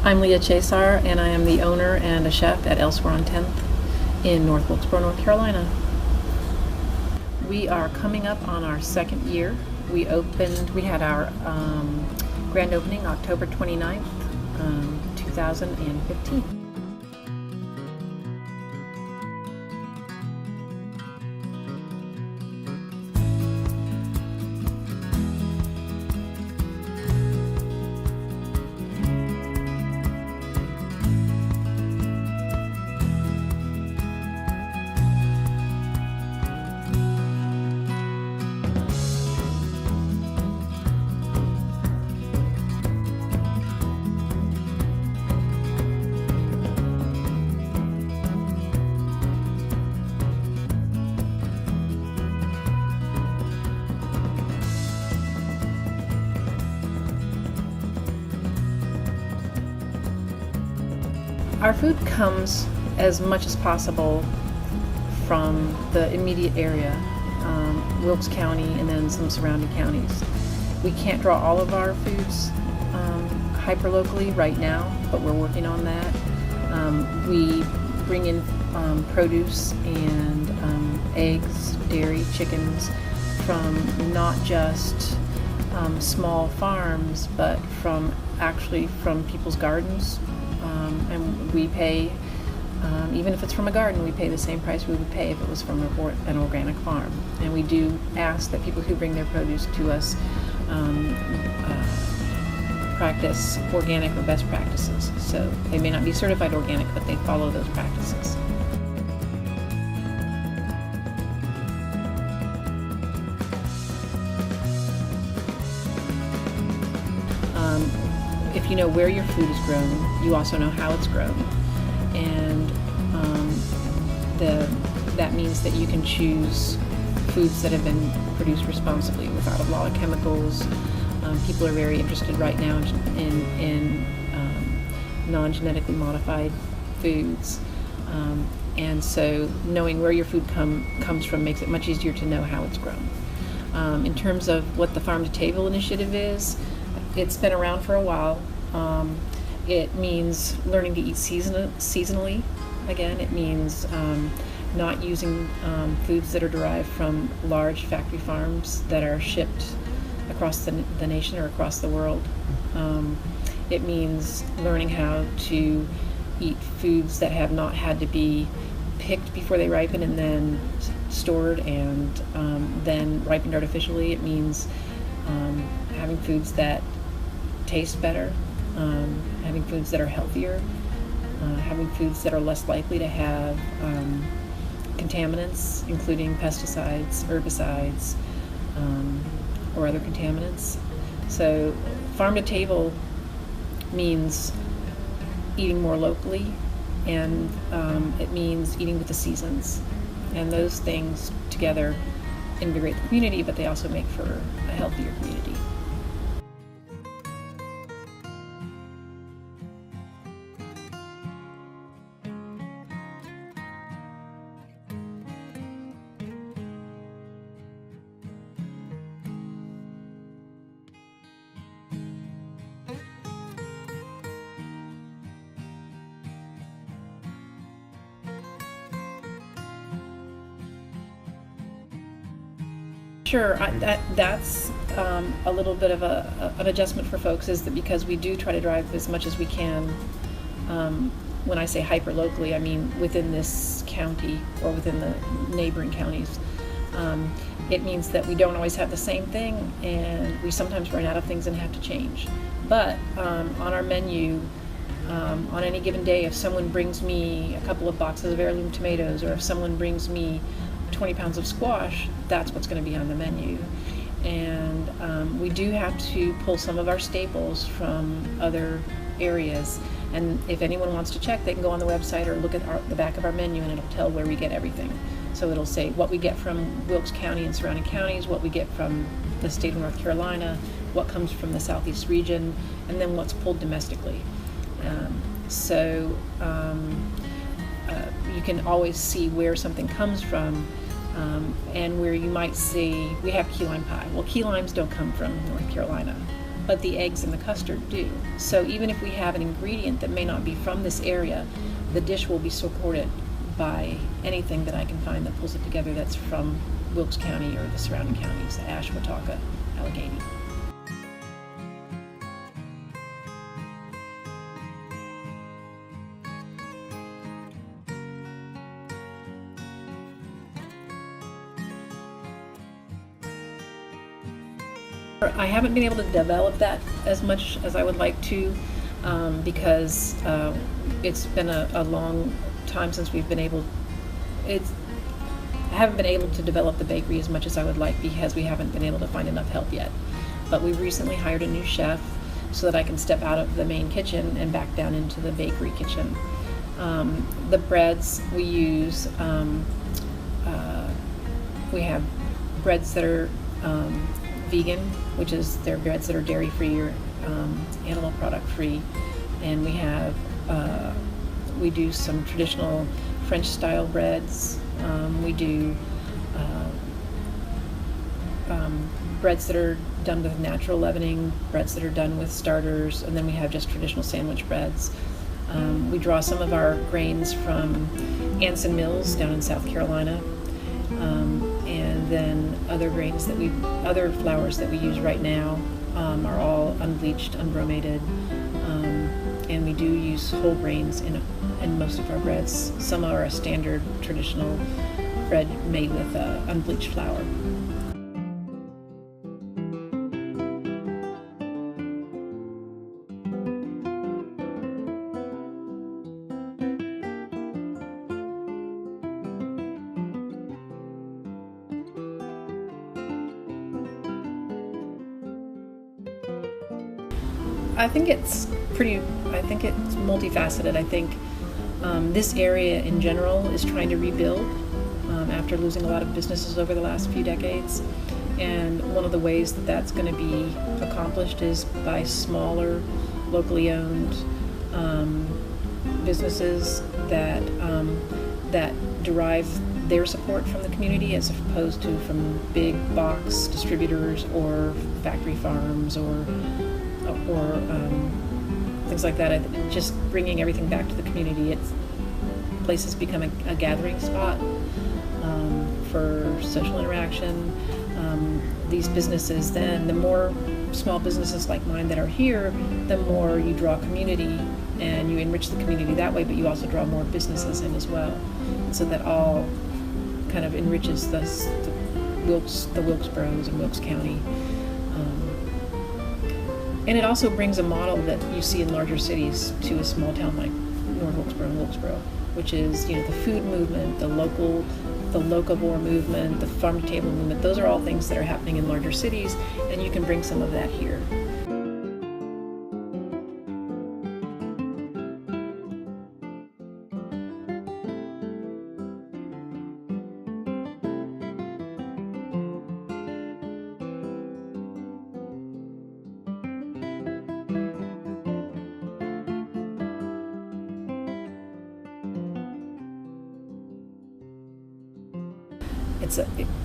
I'm Lia Chasar, and I am the owner and a chef at Elsewhere on 10th in North Wilkesboro, North Carolina. We are coming up on our second year. We had our grand opening October 29th, 2015. Our food comes as much as possible from the immediate area, Wilkes County and then some surrounding counties. We can't draw all of our foods hyper-locally right now, but we're working on that. We bring in produce and eggs, dairy, chickens from not just small farms, but from people's gardens. And we pay, even if it's from a garden, we pay the same price we would pay if it was from an organic farm. And we do ask that people who bring their produce to us practice organic or best practices. So they may not be certified organic, but they follow those practices. If you know where your food is grown, you also know how it's grown, and that means that you can choose foods that have been produced responsibly without a lot of chemicals. People are very interested right now in non-genetically modified foods, and so knowing where your food comes from makes it much easier to know how it's grown. In terms of what the Farm to Table initiative is, it's been around for a while. It means learning to eat seasonally. Again, it means not using foods that are derived from large factory farms that are shipped across the nation or across the world. It means learning how to eat foods that have not had to be picked before they ripen and then stored and then ripened artificially. It means having foods that taste better, having foods that are healthier, having foods that are less likely to have contaminants, including pesticides, herbicides, or other contaminants. So farm to table means eating more locally, and it means eating with the seasons. And those things together invigorate the community, but they also make for a healthier community. Sure, that's a little bit of an adjustment for folks, is that because we do try to drive as much as we can. When I say hyper locally, I mean within this county or within the neighboring counties. It means that we don't always have the same thing, and we sometimes run out of things and have to change. But on our menu, on any given day, if someone brings me a couple of boxes of heirloom tomatoes, or if someone brings me 20 pounds of squash, that's what's going to be on the menu. And we do have to pull some of our staples from other areas. And if anyone wants to check, they can go on the website or look at the back of our menu, and it'll tell where we get everything. So it'll say what we get from Wilkes County and surrounding counties, what we get from the state of North Carolina, what comes from the Southeast region, and then what's pulled domestically. You can always see where something comes from, and where you might see, we have key lime pie. Well, key limes don't come from North Carolina, but the eggs and the custard do. So even if we have an ingredient that may not be from this area, the dish will be supported by anything that I can find that pulls it together that's from Wilkes County or the surrounding counties, Ashe, Watauga, Allegheny. I haven't been able to develop that as much as I would like to because it's been a long time since we've been able. I haven't been able to develop the bakery as much as I would like because we haven't been able to find enough help yet. But we've recently hired a new chef so that I can step out of the main kitchen and back down into the bakery kitchen. The breads we use, we have breads that are vegan, which is they're breads that are dairy-free or animal product-free, and we do some traditional French-style breads. We do breads that are done with natural leavening, breads that are done with starters, and then we have just traditional sandwich breads. We draw some of our grains from Anson Mills down in South Carolina. And then other flours that we use right now are all unbleached, unbromated, and we do use whole grains in most of our breads. Some are a standard traditional bread made with unbleached flour. I think it's multifaceted. I think this area in general is trying to rebuild after losing a lot of businesses over the last few decades. And one of the ways that that's going to be accomplished is by smaller, locally owned businesses that derive their support from the community as opposed to from big box distributors or factory farms or things like that. Just bringing everything back to the community. Places become a gathering spot for social interaction. These businesses, then, the more small businesses like mine that are here, the more you draw community and you enrich the community that way, but you also draw more businesses in as well. And so that all kind of enriches the Wilkesboros and Wilkes County. And it also brings a model that you see in larger cities to a small town like North Wilkesboro and Wilkesboro, which is, the food movement, the locavore movement, the farm to table movement. Those are all things that are happening in larger cities, and you can bring some of that here.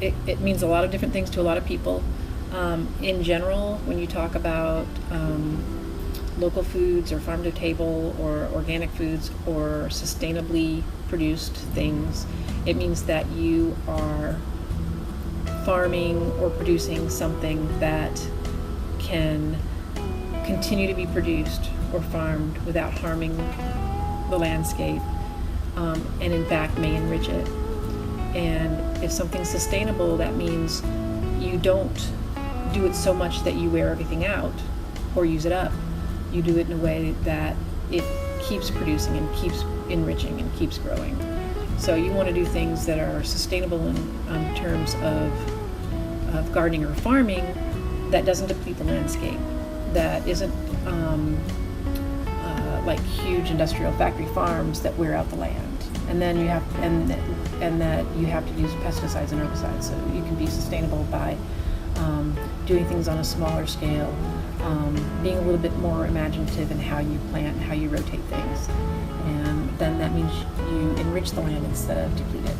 It means a lot of different things to a lot of people. In general, when you talk about local foods or farm to table or organic foods or sustainably produced things, it means that you are farming or producing something that can continue to be produced or farmed without harming the landscape, and in fact may enrich it. And if something's sustainable, that means you don't do it so much that you wear everything out or use it up. You do it in a way that it keeps producing and keeps enriching and keeps growing. So you want to do things that are sustainable in terms of gardening or farming that doesn't deplete the landscape, that isn't like huge industrial factory farms that wear out the land. And then you have and that you have to use pesticides and herbicides. So you can be sustainable by doing things on a smaller scale, being a little bit more imaginative in how you plant, how you rotate things, and then that means you enrich the land instead of deplete it.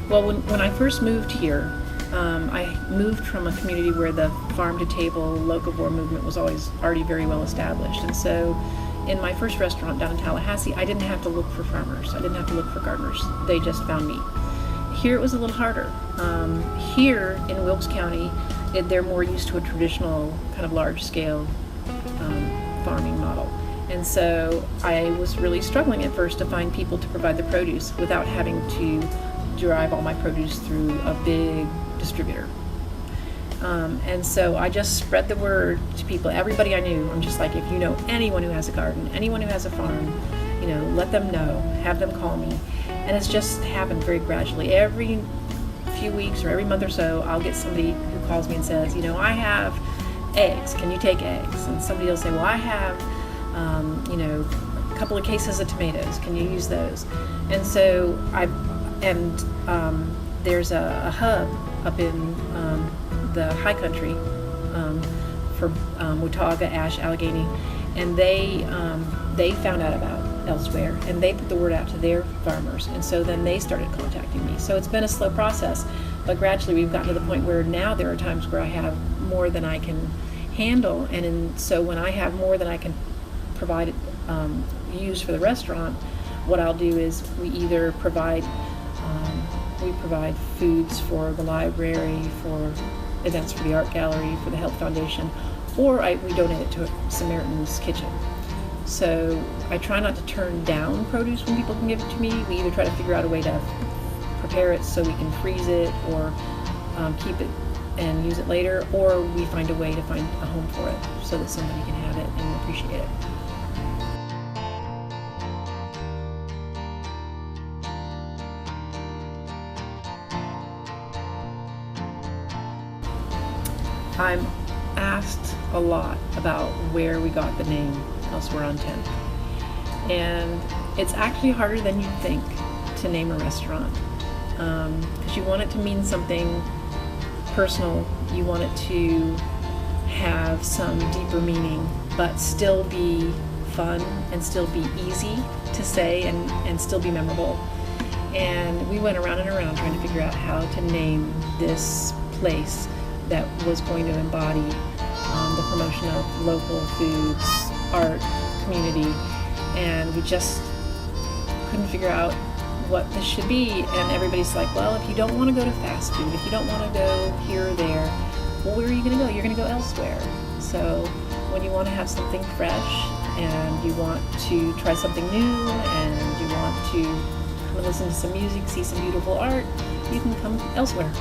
Well, when I first moved here, I moved from a community where the farm-to-table locavore movement was already very well established. And so in my first restaurant down in Tallahassee, I didn't have to look for farmers. I didn't have to look for gardeners. They just found me. Here it was a little harder. Here in Wilkes County, they're more used to a traditional kind of large-scale farming model. And so I was really struggling at first to find people to provide the produce without having to drive all my produce through a big distributor. And so I just spread the word to people, everybody I knew. I'm just like, if you know anyone who has a garden, anyone who has a farm, let them know, have them call me. And it's just happened very gradually. Every few weeks or every month or so, I'll get somebody who calls me and says, I have eggs, can you take eggs? And somebody will say, well, I have, a couple of cases of tomatoes, can you use those? And so there's a hub up in the high country for Watauga, Ash, Allegheny, and they found out about Elsewhere, and they put the word out to their farmers, and so then they started contacting me. So it's been a slow process, but gradually we've gotten to the point where now there are times where I have more than I can handle, so when I have more than I can provide, use for the restaurant, what I'll do is we either provide foods for the library, for events for the art gallery, for the Health Foundation, or we donate it to Samaritan's Kitchen. So I try not to turn down produce when people can give it to me. We either try to figure out a way to prepare it so we can freeze it or keep it and use it later, or we find a way to find a home for it so that somebody can have it and appreciate it. I'm asked a lot about where we got the name Elsewhere on 10th. And it's actually harder than you'd think to name a restaurant, because you want it to mean something personal. You want it to have some deeper meaning, but still be fun and still be easy to say and still be memorable. And we went around and around trying to figure out how to name this place that was going to embody the promotion of local foods, art, community, and we just couldn't figure out what this should be. And everybody's like, well, if you don't want to go to fast food, if you don't want to go here or there, well, where are you going to go? You're going to go elsewhere. So when you want to have something fresh and you want to try something new and you want to come and listen to some music, see some beautiful art, you can come elsewhere.